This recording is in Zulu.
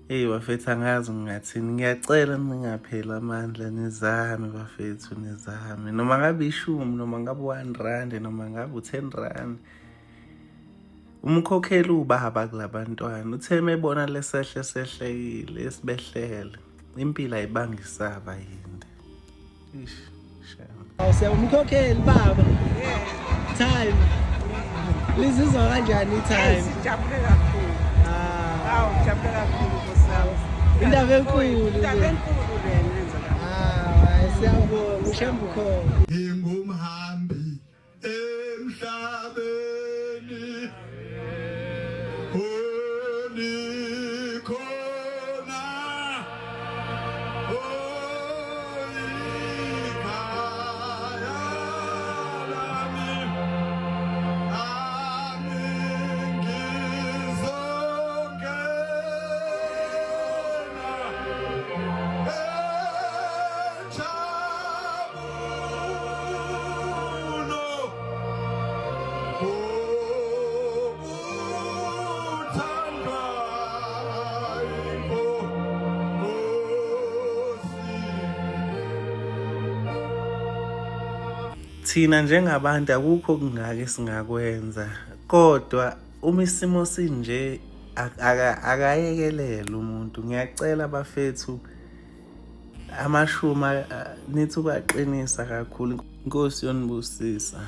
Eyi bafethu angazi ngingathini. Ngiyacela ningapheli amandla, nizame bafethu, nizame. Noma ngabe 10, noma ngabe 1 rand, noma ngabe u-10 rand. Umkhokheli ubaba kula bantwana. Uthe mebona lesehle sehlekile esibehlele. Impilo ayibanga isaba yinde. Ish, shame. Siyamkhokheli baba. Time. Lizizwa kanjani i-time? Sijabule kakhulu. Ujabule kakhulu Nkosi. Indaba enkulu. Indaba enkulu le nenzeka. Siyabonga, ushembe ukhona. Ngingumhambi emhlabeni khona ikhaya lami Thina njengabantu akukho okungaka esingakwenza, kodwa uma isimo sinje akayekelele umuntu. Ngiyacela bafethu, amashumi nithi ukwaqinisa kakhulu. Inkosi yonibusisa.